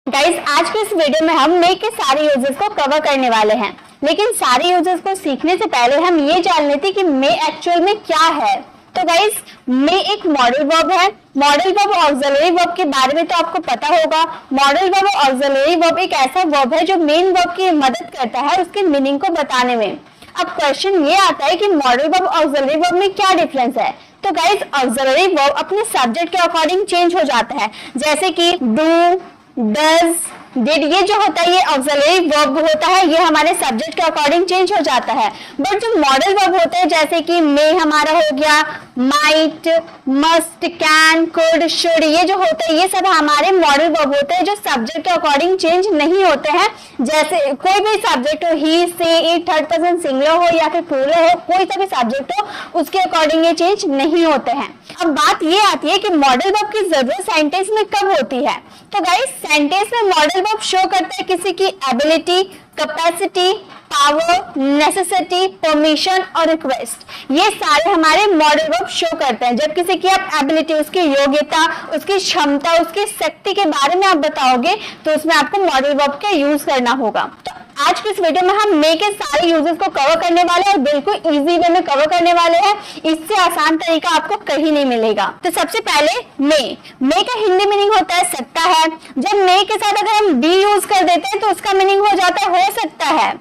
Guys, आज के इस वीडियो में हम मे के सारे यूजेस को कवर करने वाले हैं, लेकिन सारे यूजेस को सीखने से पहले हम ये जान लेते हैं कि मे एक्चुअल में क्या है। तो गाइस, मे एक मॉडल वर्ब है। मॉडल वर्ब और ऑक्सिलरी वर्ब के बारे में तो आपको पता होगा। मॉडल वर्ब और ऑक्सिलरी वर्ब एक ऐसा वर्ब है जो मेन वर्ब की मदद करता है उसके मीनिंग को बताने में। अब क्वेश्चन ये आता है कि मॉडल वर्ब और ऑक्सिलरी वर्ब में क्या डिफरेंस है। तो गाइस, ऑक्सिलरी वर्ब अपने सब्जेक्ट के अकॉर्डिंग चेंज हो जाता है, जैसे कि डू, डज, डिड, ये जो होता है ये ऑक्सिलरी वर्ब होता है, ये हमारे सब्जेक्ट के अकॉर्डिंग चेंज हो जाता है। बट जो मॉडल वर्ब होते हैं जैसे कि मे हमारा हो गया, might, must, can, could, should, ये जो होते हैं ये सब हमारे मॉडल वर्ब होते हैं जो सब्जेक्ट के अकॉर्डिंग चेंज नहीं होते हैं। जैसे कोई भी सब्जेक्ट हो, ही, से, इट, थर्ड पर्सन सिंगुलर हो या फिर प्लूरल हो, कोई सा भी सब्जेक्ट हो उसके अकॉर्डिंग ये चेंज नहीं होते हैं। अब बात ये आती है कि मॉडल वर्ब की जरूरत सेंटेंस में कब होती है। तो गाइस, सेंटेंस में मॉडल वर्ब शो करता है किसी की ability, capacity, power, necessity, permission और रिक्वेस्ट, ये सारे हमारे मॉडल वर्ब शो करते हैं। जब किसी की आप एबिलिटी, उसकी योग्यता, उसकी क्षमता, उसकी शक्ति के बारे में आप बताओगे तो उसमें आपको मॉडल वर्ब का यूज करना होगा। तो आज के इस वीडियो में हम मे के सारे यूजेस को कवर करने वाले हैं और बिल्कुल इजी वे में कवर करने वाले हैं। इससे आसान तरीका आपको कहीं नहीं मिलेगा। तो सबसे पहले मे का हिंदी मीनिंग होता है सकता है। जब मे के साथ अगर हम बी यूज कर देते हैं तो उसका मीनिंग हो जाता है हो सकता है।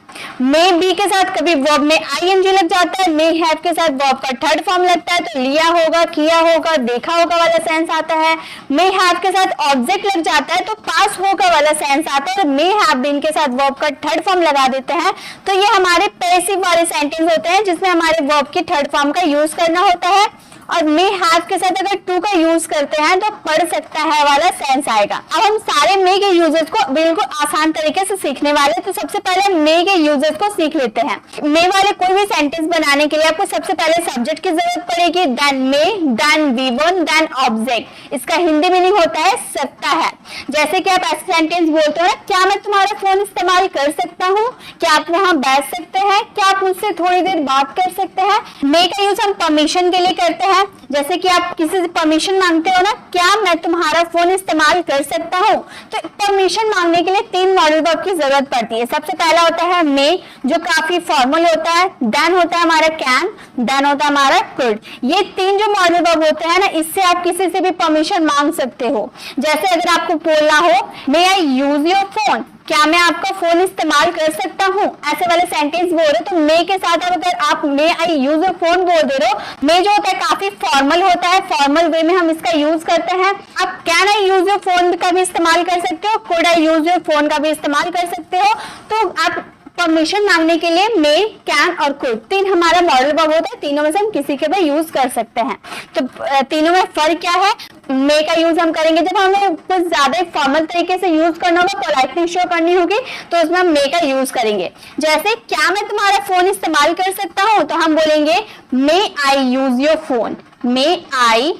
मे बी के साथ कभी वर्ब में आईएनजी लग जाता है। मे हैव के साथ वर्ब का थर्ड फॉर्म लगता है तो लिया होगा, किया होगा, देखा होगा वाला सेंस आता है। मे हैव के साथ ऑब्जेक्ट लग जाता है तो पास होगा वाला सेंस आता है। और मे हैव बीन के साथ वर्ब का थर्ड फॉर्म लगा देते हैं तो ये हमारे पैसिव वाले सेंटेंस होते हैं जिसमें हमारे वर्ब की थर्ड फॉर्म का यूज करना होता है। और मे हैव के साथ अगर टू का यूज करते हैं तो पढ़ सकता है वाला सेंस आएगा। अब हम सारे मे के यूजेस को बिल्कुल आसान तरीके से सीखने वाले, तो सबसे पहले मे के यूजेस को सीख लेते हैं। मे वाले कोई भी सेंटेंस बनाने के लिए आपको सबसे पहले सब्जेक्ट की जरूरत पड़ेगी, देन मे, देन वी1, देन ऑब्जेक्ट। इसका हिंदी मीनिंग होता है सकता है। जैसे कि आप ऐसे सेंटेंस बोलते हो ना, क्या मैं तुम्हारा फोन इस्तेमाल कर सकता हूँ, क्या आप वहां बैठ सकते हैं, क्या आप मुझसे थोड़ी देर बात कर सकते हैं। मे का यूज हम परमिशन के लिए करते हैं, जैसे कि आप किसी से परमिशन मांगते हो ना, क्या मैं तुम्हारा फोन इस्तेमाल कर सकता हूँ। तो परमिशन मांगने के लिए तीन मॉडल वर्ब की जरूरत पड़ती है। सबसे पहला होता है मे, जो काफी फॉर्मल होता है, देन होता है हमारा कैन, देन होता है हमारा कुड। ये तीन जो मॉडल वर्ब होते हैं ना, इससे आप किसी से भी परमिशन मांग सकते हो। जैसे अगर आपको बोलना हो मे आई यूज योर फोन, क्या मैं आपका फोन इस्तेमाल कर सकता हूँ, ऐसे वाले सेंटेंस बोल रहे हो तो मे के साथ अगर आप मे आई यूज योर फोन बोल दे रहे हो, मे जो होता है काफी फॉर्मल होता है, फॉर्मल वे में हम इसका यूज करते हैं। आप can I use your phone का भी इस्तेमाल कर सकते हो, could I use your phone का भी इस्तेमाल कर सकते हो। तो आप परमिशन मांगने के लिए मे, कैन और कुड, तीन हमारा मॉडल वर्ब होता है। तीनों में से हम किसी के भी यूज कर सकते हैं। तो तीनों में फर्क क्या है, मे का यूज हम करेंगे जब हमें कुछ ज्यादा फॉर्मल तरीके से यूज करना होगा, पोलाइटली शो करनी होगी, तो उसमें हम मे का यूज करेंगे। जैसे क्या मैं तुम्हारा फोन इस्तेमाल कर सकता हूँ, तो हम बोलेंगे may I use your phone, may I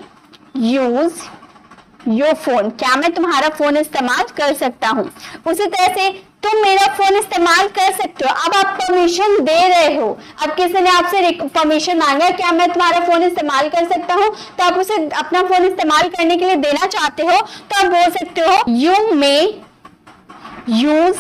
use your phone, क्या मैं तुम्हारा फोन इस्तेमाल कर सकता हूँ। उसी तरह से तुम मेरा फोन इस्तेमाल कर सकते हो, अब आप परमिशन दे रहे हो। अब किसी ने आपसे परमिशन मांगा, क्या मैं तुम्हारा फोन इस्तेमाल कर सकता हूँ, तो आप उसे अपना फोन इस्तेमाल करने के लिए देना चाहते हो तो आप बोल सकते हो you may use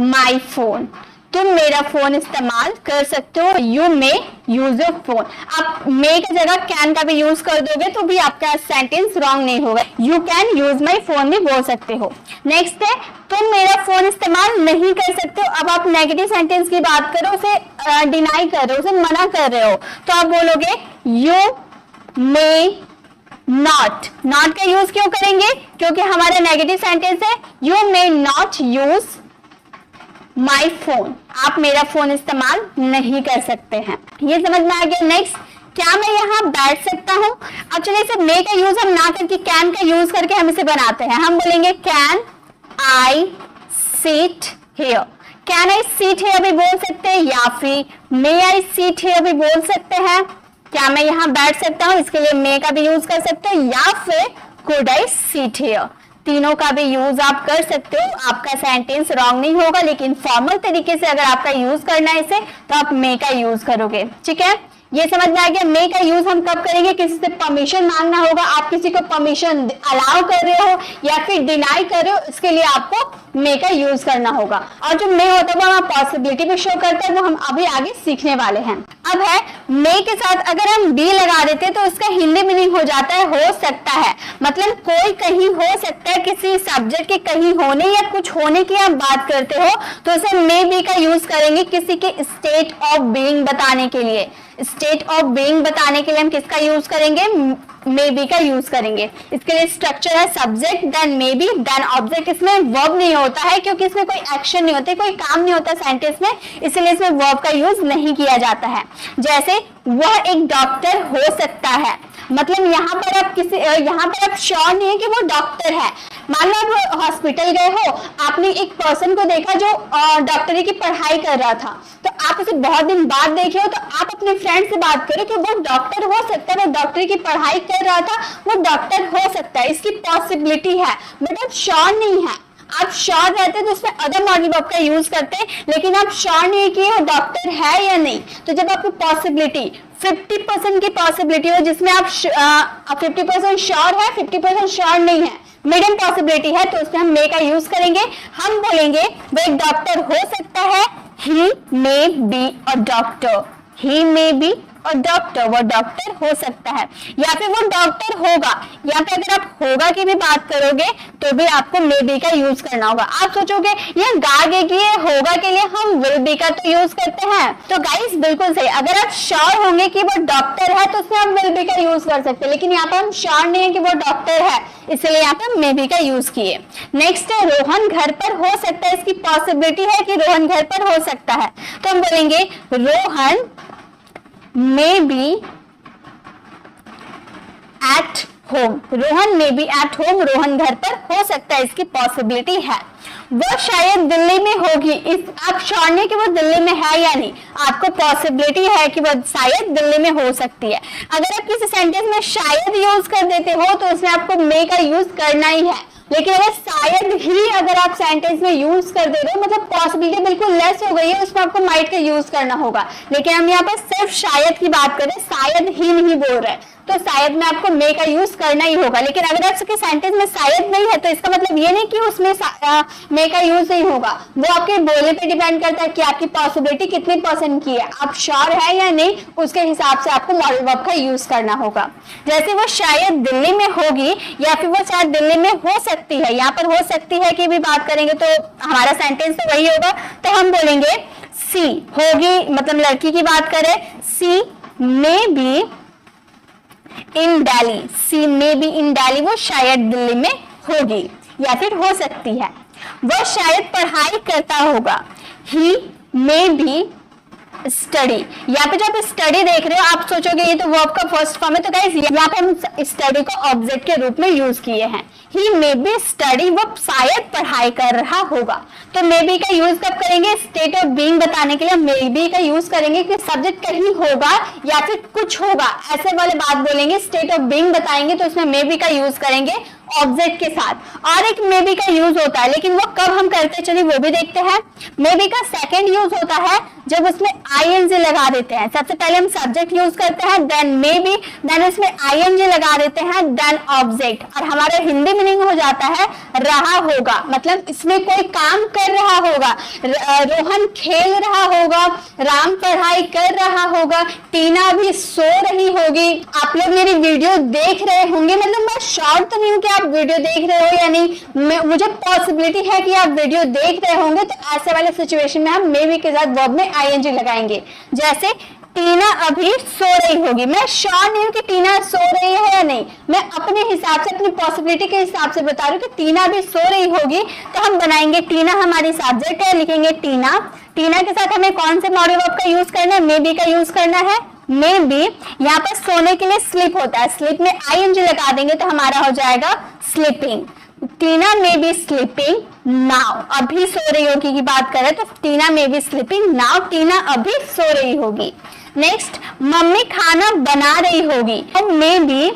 my phone, तुम मेरा फोन इस्तेमाल कर सकते हो, you may use your phone. आप मे की जगह कैन का भी यूज कर दोगे तो भी आपका सेंटेंस रॉन्ग नहीं होगा। You can use my phone भी बोल सकते हो। नेक्स्ट है तुम मेरा फोन इस्तेमाल नहीं कर सकते हो। अब आप नेगेटिव सेंटेंस की बात करो, उसे डिनाई कर रहे हो, उसे मना कर रहे हो, तो आप बोलोगे यू मे नॉट। नॉट का यूज क्यों करेंगे, क्योंकि हमारा नेगेटिव सेंटेंस है you may not use my phone, आप मेरा फोन इस्तेमाल नहीं कर सकते हैं। ये समझ में आ गया। नेक्स्ट, क्या मैं यहाँ बैठ सकता हूँ। अब चलिए इसे मे का यूज हम ना करके कैन का यूज करके हम इसे बनाते हैं। हम बोलेंगे can I seat here, can I seat here भी बोल सकते हैं या फिर मे आई सीट हियर भी बोल सकते हैं। क्या मैं यहाँ बैठ सकता हूँ, इसके लिए मे का भी यूज कर सकते हो या फिर कुड आई सीट हियर, तीनों का भी यूज आप कर सकते हो। आपका सेंटेंस रॉन्ग नहीं होगा, लेकिन फॉर्मल तरीके से अगर आपका यूज करना है इसे तो आप मे का यूज करोगे। ठीक है, ये समझ में आ गया। मे का यूज हम कब करेंगे, किसी से परमिशन मांगना होगा, आप किसी को परमिशन अलाउ कर रहे हो या फिर डिनाई कर रहे हो, इसके लिए आपको मे का यूज करना होगा। और जो मे होता है वो हमारा पॉसिबिलिटी भी शो करता है, वो हम अभी आगे सीखने वाले हैं। अब है मे के साथ अगर हम बी लगा देते हैं तो उसका हिंदी मीनिंग हो जाता है हो सकता है। मतलब कोई कहीं हो सकता है, किसी सब्जेक्ट के कहीं होने या कुछ होने की आप बात करते हो तो उसे मे बी का यूज करेंगे किसी के स्टेट ऑफ बीइंग बताने के लिए। स्टेट ऑफ बीइंग बताने के लिए हम किसका यूज करेंगे? मे बी का यूज करेंगे। इसके लिए स्ट्रक्चर है subject then may be then object. इसमें वर्ब नहीं होता है क्योंकि इसमें कोई एक्शन नहीं होता, कोई काम नहीं होता सेंटेंस में, इसलिए इसमें वर्ब का यूज नहीं किया जाता है। जैसे वह एक डॉक्टर हो सकता है, मतलब यहाँ पर आप श्योर नहीं है कि वो डॉक्टर है। मान लो आप हॉस्पिटल गए हो, आपने एक पर्सन को देखा जो डॉक्टरी की पढ़ाई कर रहा था, तो आप उसे बहुत दिन बाद देखे हो, तो आप अपने फ्रेंड से बात करो कि वो डॉक्टर हो सकता है, वो डॉक्टरी की पढ़ाई कर रहा था, वो डॉक्टर हो सकता है, इसकी पॉसिबिलिटी है, बट आप श्योर नहीं है। आप श्योर रहते तो उसमें अदर मॉडल वर्ब का यूज करते हैं, लेकिन आप श्योर नहीं है कि वो डॉक्टर है या नहीं। तो जब आपको पॉसिबिलिटी 50% की पॉसिबिलिटी हो जिसमें आप 50% श्योर है, 50% श्योर नहीं है, मीडियम पॉसिबिलिटी है, तो उसमें हम मे का यूज करेंगे। हम बोलेंगे वो एक डॉक्टर हो सकता है, he may be a doctor, he may be और डॉक्टर, वो डॉक्टर हो सकता है, या फिर वो डॉक्टर होगा। यहाँ पे अगर आप होगा की भी बात करोगे तो भी आपको मे बी का यूज करना होगा। आप सोचोगे ये गा गे की होगा के लिए हम विल बी का तो यूज करते हैं, तो गाइस बिल्कुल सही। अगर आप श्योर होंगे कि वो डॉक्टर है तो उसमें हम विल बी का यूज कर सकते हैं, लेकिन यहाँ पर हम श्योर नहीं है कि वो डॉक्टर है, इसलिए यहाँ पर मे बी का यूज किए। नेक्स्ट है रोहन घर पर हो सकता है, इसकी पॉसिबिलिटी है कि रोहन घर पर हो सकता है, तो हम बोलेंगे Rohan may be at home, Rohan may be at home, Rohan घर पर हो सकता है, इसकी पॉसिबिलिटी है। वो शायद दिल्ली में होगी, इस आप श्योर नहीं कि वो दिल्ली में है या नहीं, आपको पॉसिबिलिटी है कि वो शायद दिल्ली में हो सकती है। अगर आप किसी सेंटेंस में शायद यूज कर देते हो तो उसमें आपको मे का यूज करना ही है, लेकिन अगर शायद ही अगर आप सेंटेंस में यूज कर दे रहे हो, मतलब पॉसिबिलिटी बिल्कुल लेस हो गई है, उसमें आपको माइट का यूज करना होगा। लेकिन हम यहाँ पर सिर्फ शायद की बात करें, शायद ही नहीं बोल रहे, तो शायद में आपको मे का यूज करना ही होगा। लेकिन अगर आपके सेंटेंस में शायद नहीं है तो इसका मतलब ये नहीं कि उसमें मे का यूज नहीं होगा, वो आपके बोलने पे डिपेंड करता है कि आपकी पॉसिबिलिटी कितनी % की है, आप श्योर है या नहीं, उसके हिसाब से आपको मॉडल वर्ब का यूज करना होगा। जैसे वो शायद दिल्ली में होगी या फिर वो शायद दिल्ली में हो सकती है, यहाँ पर हो सकती है की भी बात करेंगे तो हमारा सेंटेंस तो वही होगा, तो हम बोलेंगे सी होगी, मतलब लड़की की बात करें, she may be in Delhi, she may be in Delhi, वो शायद दिल्ली में होगी या फिर हो सकती है। वो शायद पढ़ाई करता होगा, ही मे बी स्टडी, यहाँ पे जो आप स्टडी देख रहे हो आप सोचोगे ये तो वर्ब का फर्स्ट फॉर्म है, तो गाइस यहाँ पे हम स्टडी को ऑब्जेक्ट के रूप में यूज किए हैं। ही मे बी स्टडी, वो शायद पढ़ाई कर रहा होगा, तो मे बी का यूज कब करेंगे? स्टेट ऑफ बीइंग बताने के लिए मे बी का यूज करेंगे कि सब्जेक्ट कहीं होगा या फिर कुछ होगा, ऐसे वाले बात बोलेंगे। स्टेट ऑफ बीइंग बताएंगे तो उसमें मे बी का यूज करेंगे ऑब्जेक्ट के साथ। और एक मे बी का यूज होता है, लेकिन वो कब हम करते चलिए वो भी देखते हैं। मे बी का सेकंड यूज होता है जब उसमें आईएनजी लगा देते हैं। सबसे पहले हम सब्जेक्ट यूज करते हैं, देन मे बी, देन उसमें आईएनजी लगा देते हैं, देन ऑब्जेक्ट, और हमारा हिंदी मीनिंग हो जाता है रहा होगा, मतलब इसमें कोई काम कर रहा होगा, रोहन खेल रहा होगा, राम पढ़ाई कर रहा होगा, टीना भी सो रही होगी। आप लोग मेरी वीडियो देख रहे होंगे, मतलब मैं श्योर तो नहीं हूँ कि आप वीडियो देख रहे हो या नहीं, मुझे पॉसिबिलिटी है कि आप वीडियो देख रहे होंगे, तो ऐसे वाले सिचुएशन में हम मे बी के साथ वर्ब में आईएनजी लगाएंगे। जैसे टीना अभी सो रही होगी, मैं श्योर नहीं हूँ कि टीना सो रही है या नहीं, मैं अपने हिसाब से, अपनी पॉसिबिलिटी के हिसाब से बता रही हूँ कि टीना भी सो रही होगी, तो हम बनाएंगे टीना हमारी सब्जेक्ट है, लिखेंगे टीना। टीना के साथ हमें कौन से मॉडल वर्ब का यूज करना है? मे बी का यूज करना है। मे बी यहाँ पर सोने के लिए स्लीप होता है, स्लीप में आईएनजी लगा देंगे तो हमारा हो जाएगा sleeping. Tina may be sleeping now, अभी सो रही होगी की बात करें तो टीना मे बी स्लीपिंग नाउ, टीना अभी सो रही होगी। नेक्स्ट, मम्मी खाना बना रही होगी, may be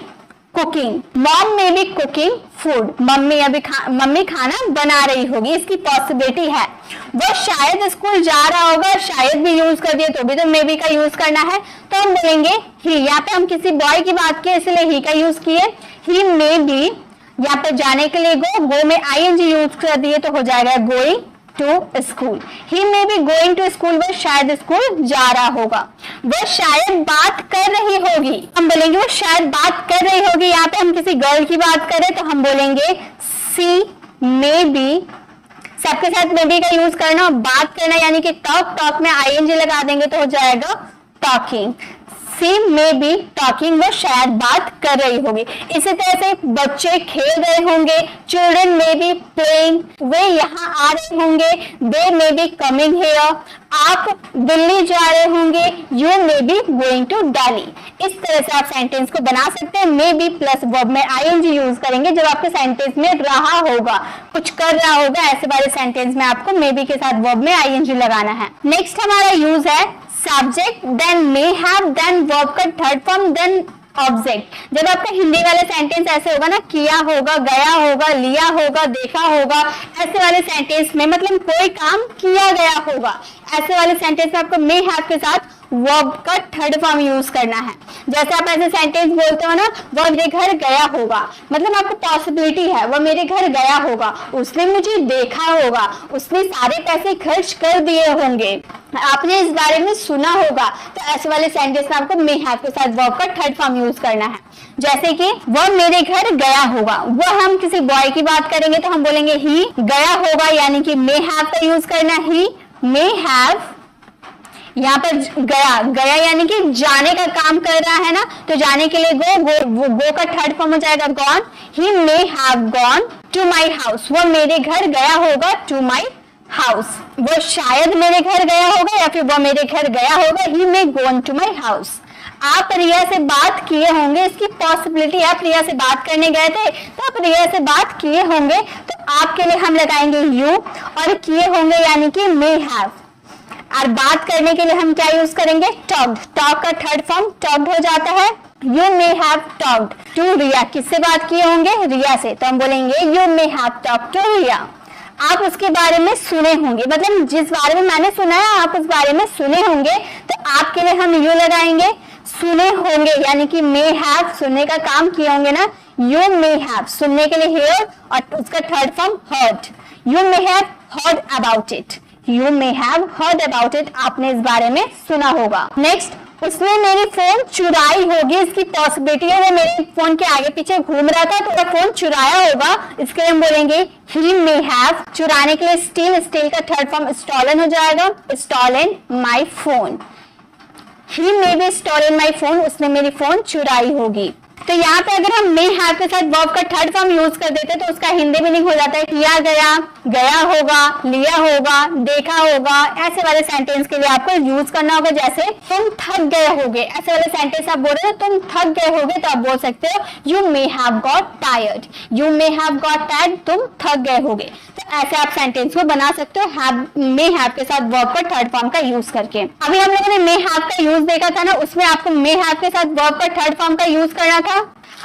cooking, mom may be cooking food, mummy खाना बना रही होगी, इसकी पॉसिबिलिटी है। वो शायद स्कूल जा रहा होगा, शायद भी यूज कर दिया तो भी तो मे बी का यूज करना है, तो हम बोलेंगे ही। यहाँ पे हम किसी बॉय की बात किए इसलिए ही का यूज किए। ही मे बी यहाँ पर जाने के लिए गो में ing यूज कर दिए तो हो जाएगा going to school. He may be going to school, वह शायद स्कूल जा रहा होगा। वह शायद बात कर रही होगी, हम बोलेंगे वो शायद बात कर रही होगी। यहाँ पे हम किसी गर्ल की बात करें तो हम बोलेंगे सी मे बी। सबके साथ मे बी का यूज करना, बात करना यानी कि टॉक में ing लगा देंगे तो हो जाएगा talking. She may be talking, वो शायद बात कर रही होगी। इसी तरह से बच्चे खेल रहे होंगे, चिल्ड्रन मे बी प्लेइंग, वे यहाँ आ रहे होंगे, they may be coming here. आप दिल्ली जा रहे होंगे, you may be going to Delhi. इस तरह से आप सेंटेंस को बना सकते हैं। मे बी प्लस वर्ब में ing यूज करेंगे जब आपके सेंटेंस में रहा होगा, कुछ कर रहा होगा, ऐसे वाले सेंटेंस में आपको मे बी के साथ वर्ब में ing लगाना है। नेक्स्ट हमारा यूज है subject, then may have, then verb का थर्ड फॉर्म, देन ऑब्जेक्ट। जब आपका हिंदी वाले सेंटेंस ऐसे होगा ना, किया होगा, गया होगा, लिया होगा, देखा होगा, ऐसे वाले सेंटेंस में मतलब कोई काम किया गया होगा, ऐसे वाले सेंटेंस में आपको मे हैव के साथ वर्ब का थर्ड फॉर्म यूज करना है। जैसे आप ऐसे सेंटेंस बोलते हो ना, वह मेरे घर गया होगा, मतलब आपको पॉसिबिलिटी है वह मेरे घर गया होगा, उसने मुझे देखा होगा, उसने सारे पैसे खर्च कर दिए होंगे, आपने इस बारे में सुना होगा। तो ऐसे वाले सेंटेंस में आपको मे हैव के साथ वर्ब का थर्ड फॉर्म यूज करना है। जैसे कि वह मेरे घर गया होगा, वह हम किसी बॉय की बात करेंगे तो हम बोलेंगे ही गया होगा, यानी कि मे हैव का यूज करना, ही मे हैव। यहाँ पर गया यानी कि जाने का काम कर रहा है ना, तो जाने के लिए गो का थर्ड फॉर्म हो जाएगा gone. He may have gone to my house, वह मेरे घर गया होगा टू माई हाउस। वो शायद मेरे घर गया होगा या फिर वो मेरे घर गया होगा, ही मे गोन टू माई हाउस। आप रिया से बात किए होंगे, इसकी पॉसिबिलिटी, आप रिया से बात करने गए थे तो आप रिया से बात किए होंगे, तो आपके लिए हम लगाएंगे यू, और किए होंगे यानी कि मे हैव। और बात करने के लिए हम क्या यूज करेंगे, टॉक्ड। टॉक का थर्ड फॉर्म टॉक्ड हो जाता है। You may have talked to Riya, किससे बात किए होंगे, रिया से, तो हम बोलेंगे you may have talked to Riya. आप उसके बारे में सुने होंगे, मतलब जिस बारे में मैंने सुना है आप उस बारे में सुने होंगे, तो आपके लिए हम यू लगाएंगे। सुने होंगे यानी कि मे हैव, सुनने का काम किए होंगे ना, यू मे हैव, सुनने के लिए हेयर, और उसका third form heard. You may have heard about it, you may have heard about it, आपने इस बारे में सुना होगा। नेक्स्ट, उसने मेरी फोन चुराई होगी, इसकी पॉसिबिलिटी है वो मेरे फोन के आगे पीछे घूम रहा था तो वो फोन चुराया होगा, इसके लिए हम बोलेंगे ही मे हैव। चुराने के लिए स्टील का थर्ड फॉर्म स्टॉलन हो जाएगा, stolen my phone. He may B stolen my phone, उसने मेरी फोन चुराई होगी। तो यहाँ पे अगर हम मे हैव के साथ वर्ब का थर्ड फॉर्म यूज कर देते तो उसका हिंदी मीनिंग हो जाता है किया गया, गया होगा, लिया होगा, देखा होगा। ऐसे वाले सेंटेंस के लिए आपको यूज करना होगा, जैसे तुम थक गए होगे, ऐसे वाले सेंटेंस आप बोल रहे हो तुम थक गए होगे तो आप बोल सकते हो you may have got tired, you may have got tired, तुम थक गए होगे। तो ऐसे आप सेंटेंस को बना सकते हो मे हैव के साथ वर्ब का थर्ड फॉर्म का यूज करके। अभी हम लोगों ने मे हैव का यूज देखा था ना, उसमें आपको मे हैव के साथ वर्ब का थर्ड फॉर्म का यूज करना था।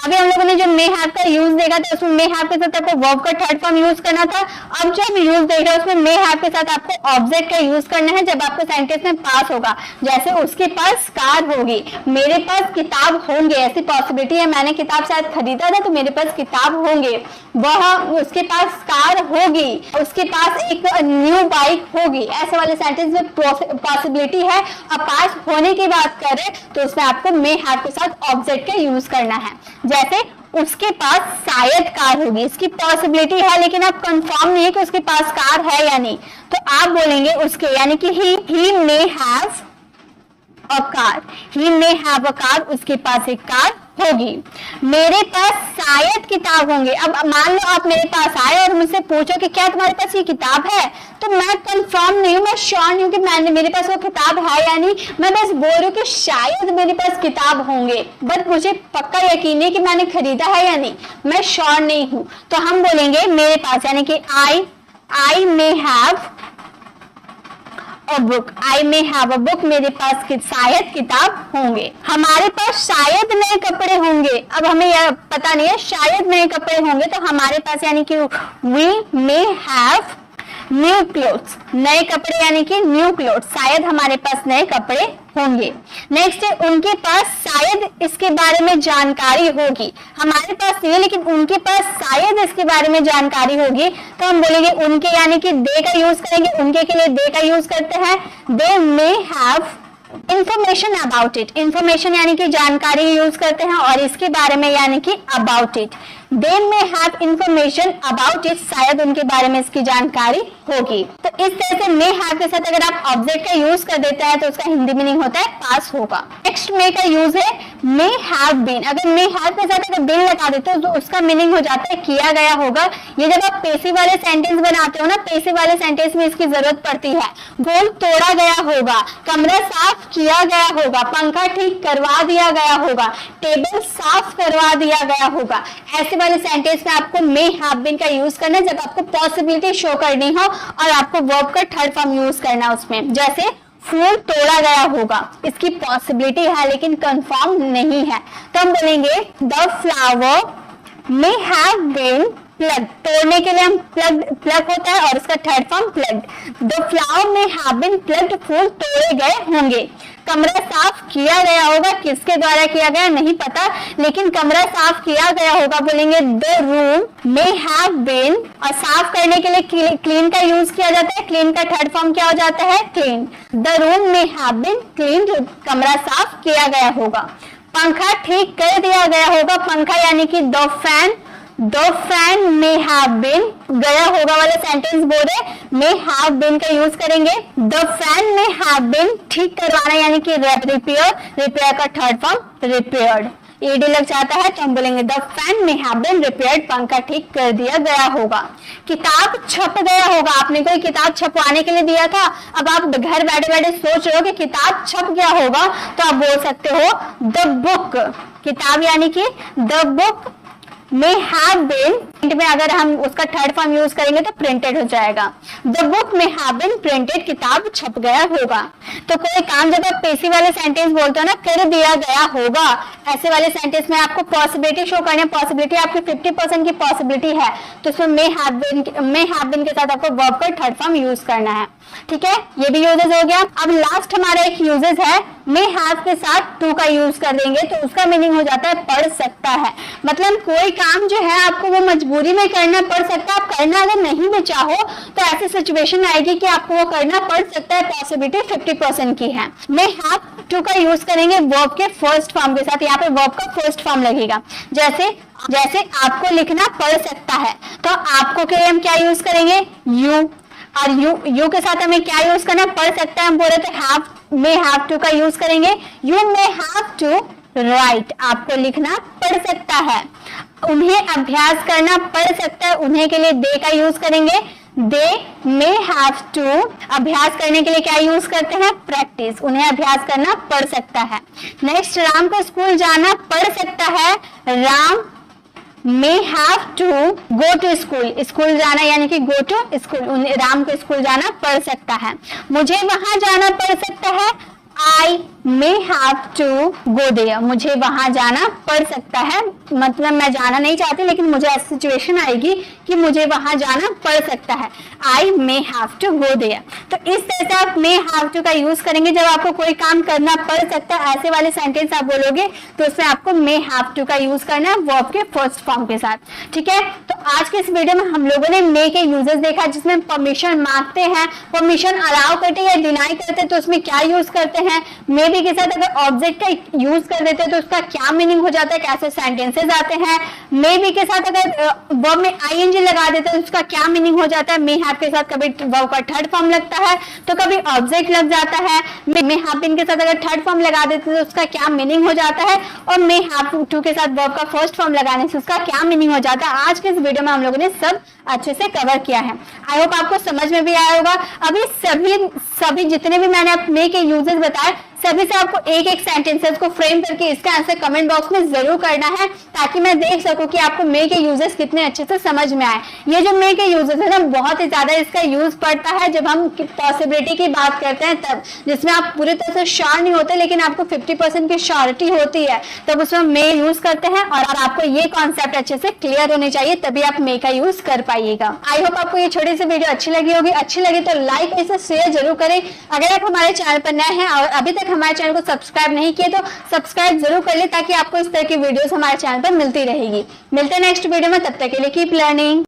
अभी हम लोगों ने जो मे हैव का यूज देखा था उसमें मे हैव के साथ आपको वर्ब का थर्ड फॉर्म यूज करना था। अब जो हम यूज देख रहे हैं उसमें मे हैव के साथ आपको ऑब्जेक्ट का यूज करना है जब आपको सेंटेंस में पास होगा। जैसे उसके पास कार होगी, मेरे पास किताब होंगे, ऐसी पॉसिबिलिटी है, मैंने किताब शायद खरीदा था तो मेरे पास किताब होंगे। वह उसके पास कार होगी, उसके पास एक न्यू बाइक होगी। ऐसे वाले सेंटेंस में पॉसिबिलिटी है। अब पास होने की बात करें तो उसमें आपको मे हैव के साथ ऑब्जेक्ट का यूज करना है। जैसे उसके पास शायद कार होगी, इसकी पॉसिबिलिटी है लेकिन आप कंफर्म नहीं है कि उसके पास कार है या नहीं, तो आप बोलेंगे उसके, यानी कि he may have a car, he may have a car, उसके पास एक कार होगी। मेरे पास शायद किताब होंगे। अब मान लो आप मेरे पास आए और मुझसे पूछो कि क्या तुम्हारे पास ये किताब है, तो मैं कंफर्म नहीं हूँ, मैं श्योर नहीं हूँ कि मेरे पास वो किताब है या नहीं, मैं बस बोल रही हूँ कि शायद मेरे पास किताब होंगे, बट मुझे पक्का यकीन नहीं कि मैंने खरीदा है या नहीं, मैं श्योर नहीं हूँ। तो हम बोलेंगे मेरे पास, यानी कि I may have a book, I may have a book, मेरे पास शायद किताब होंगे। हमारे पास शायद नए कपड़े होंगे। अब हमें यह पता नहीं है, शायद नए कपड़े होंगे, तो हमारे पास यानी कि we may have new clothes, नए कपड़े यानी कि न्यू क्लोथ्स, शायद हमारे पास नए कपड़े होंगे। नेक्स्ट है उनके पास शायद इसके बारे में जानकारी होगी। हमारे पास नहीं है लेकिन उनके पास शायद इसके बारे में जानकारी होगी, तो हम बोलेंगे उनके यानी कि दे का यूज करेंगे। उनके के लिए दे का यूज करते हैं, they may have information about it. Information यानी कि जानकारी यूज करते हैं और इसके बारे में यानी कि about it. They may have information about it, शायद उनके बारे में इसकी जानकारी होगी। तो इस तरह से मे हैव के साथ अगर आप ऑब्जेक्ट का यूज कर देते हैं तो उसका हिंदी मीनिंग होता है पास होगा। नेक्स्ट मे का यूज है मे हैव बीन। अगर मे हैव के साथ अगर बीन लगा देते हो तो उसका मीनिंग हो जाता है किया गया होगा। ये जब आप पेसिव वाले सेंटेंस बनाते हो ना, पेसिव वाले सेंटेंस में इसकी जरूरत पड़ती है। गोल तोड़ा गया होगा, कमरा साफ किया गया होगा, पंखा ठीक करवा दिया गया होगा, टेबल साफ करवा दिया गया होगा। ऐसे वाले सेंटेंस में आपको मे हैव बीन का यूज करना है जब आपको पॉसिबिलिटी शो करनी हो और आपको वर्ब का थर्ड फॉर्म यूज करना है उसमें। जैसे फूल तोड़ा गया होगा, इसकी पॉसिबिलिटी है लेकिन कंफर्म नहीं है, तो हम बोलेंगे the flower may have been plug. तोड़ने के लिए हम प्लग होता है और इसका third form plug. The flower may have been plugged, फूल तोड़े गए होंगे। कमरा साफ किया गया होगा, किसके द्वारा किया गया नहीं पता, लेकिन कमरा साफ किया गया होगा बोलेंगे the room may have been. और साफ करने के लिए क्लीन का यूज किया जाता है। क्लीन का थर्ड फॉर्म क्या हो जाता है clean. The room may have been cleaned, कमरा साफ किया गया होगा। पंखा ठीक कर दिया गया होगा, पंखा यानी कि the fan. The fan may have been, गया होगा वाला सेंटेंस बोल रहे मे हैव बीन का यूज करेंगे। The fan may have been, ठीक करवाना यानी कि रिपेयर। रिपेयर का थर्ड फॉर्म रिपेयर्ड। ईडी लग जाता है तो हम बोलेंगे the fan may have been repaired, पंखा ठीक कर दिया गया होगा। किताब छप गया होगा, आपने कोई किताब छपवाने के लिए दिया था, अब आप घर बैठे बैठे सोच रहे हो कि किताब छप गया होगा, तो आप बोल सकते हो द बुक। किताब यानी कि the book may have been में अगर हम उसका थर्ड फॉर्म यूज करेंगे तो प्रिंटेड हो जाएगा। The book may have been printed, किताब छप गया होगा। तो कोई काम जब आप पेसिव वाले सेंटेंस बोलते हो ना, कर दिया गया होगा, ऐसे वाले सेंटेंस में आपको पॉसिबिलिटी शो करनी है। पॉसिबिलिटी आपकी 50% की पॉसिबिलिटी है, तो इसमें मे हैव बीन के साथ आपको वर्ब का थर्ड फॉर्म यूज करना है। ठीक है, ये भी यूजेस हो गया। अब लास्ट हमारा एक यूजेस है मे हैव के साथ टू का यूज कर देंगे तो उसका मीनिंग हो जाता है पढ़ सकता है। मतलब कोई काम जो है आपको वो मजबूरी में करना पड़ सकता है, आप करना अगर नहीं भी चाहो तो ऐसी सिचुएशन आएगी कि आपको वो करना पड़ सकता है, पॉसिबिलिटी 50% की है। मे हैव टू का यूज करेंगे वर्ब के फर्स्ट फॉर्म के साथ। यहाँ पे वर्ब का फर्स्ट फॉर्म लगेगा। जैसे आपको लिखना पड़ सकता है तो आपको के लिए हम क्या यूज करेंगे यू, और यू के साथ हमें क्या यूज करना पड़ सकता है, हम बोले तो हैव मे हैव टू का यूज करेंगे। You may have to write, आपको लिखना पड़ सकता है। उन्हें अभ्यास करना पड़ सकता है, उन्हें के लिए दे का यूज करेंगे। दे मे हैव टू, अभ्यास करने के लिए क्या यूज करते हैं प्रैक्टिस, उन्हें अभ्यास करना पड़ सकता है। नेक्स्ट, राम को स्कूल जाना पड़ सकता है। Ram may have to go to school, school जाना यानी कि गो टू स्कूल, राम को स्कूल जाना पड़ सकता है। मुझे वहां जाना पड़ सकता है। I may have to go there, मुझे वहां जाना पड़ सकता है, मतलब मैं जाना नहीं चाहती लेकिन मुझे ऐसी सिचुएशन आएगी कि मुझे वहां जाना पड़ सकता है। I may have to go there। तो इस तरह से आप may have to का यूज करेंगे जब आपको कोई काम करना पड़ सकता है। ऐसे वाले सेंटेंस आप बोलोगे तो उसमें आपको may have to का यूज करना है वर्ब के फर्स्ट फॉर्म के साथ। ठीक है, तो आज के इस वीडियो में हम लोगों ने may के यूजेस देखा, जिसमें परमिशन मांगते हैं, परमिशन अलाउ करते या डिनाई करते हैं तो उसमें क्या यूज करते हैं। मे बी के साथ अगर ऑब्जेक्ट का यूज कर देते हैं तो उसका क्या मीनिंग हो जाता है, कैसे सेंटेंसेस आते हैं। मे बी के साथ अगर वर्ब में आईएनजी लगा देते हैं तो उसका क्या मीनिंग हो जाता है। मे हैव के साथ कभी वर्ब का थर्ड फॉर्म लगता है तो कभी ऑब्जेक्ट लग जाता है। मे हैव बीन के साथ अगर थर्ड फॉर्म लगा देते हैं तो उसका क्या मीनिंग हो जाता है, और मे हैव टू के साथ वर्ब का फर्स्ट फॉर्म लगाने से उसका क्या मीनिंग हो जाता है। आज के इस वीडियो में हम लोगों ने सब अच्छे से कवर किया है। आई होप आपको समझ में भी आया होगा। अभी सभी जितने भी मैंने मे के यूजेस बताए सभी से आपको एक एक सेंटेंसेस को फ्रेम करके इसका आंसर कमेंट बॉक्स में जरूर करना है, ताकि मैं देख सकूं कि आपको मे के यूजेस कितने अच्छे से समझ में आए। ये जो मे के यूजेस है ना, बहुत ही ज्यादा इसका यूज पड़ता है जब हम पॉसिबिलिटी की बात करते हैं तब, जिसमें आप पूरी तरह से श्योर नहीं होते लेकिन आपको 50% की श्योरिटी होती है, तब उसमें मे यूज करते हैं। और आपको ये कॉन्सेप्ट अच्छे से क्लियर होने चाहिए, तभी आप मे का यूज कर पाइएगा। आई होप आपको ये छोटी सी वीडियो अच्छी लगी होगी। अच्छी लगी तो लाइक इसे शेयर जरूर करें। अगर आप हमारे चैनल पर नए हैं और अभी तक हमारे चैनल को सब्सक्राइब नहीं किए तो सब्सक्राइब जरूर कर ले, ताकि आपको इस तरह की वीडियोस हमारे चैनल पर मिलती रहेगी। मिलते हैं नेक्स्ट वीडियो में, तब तक के लिए कीप लर्निंग।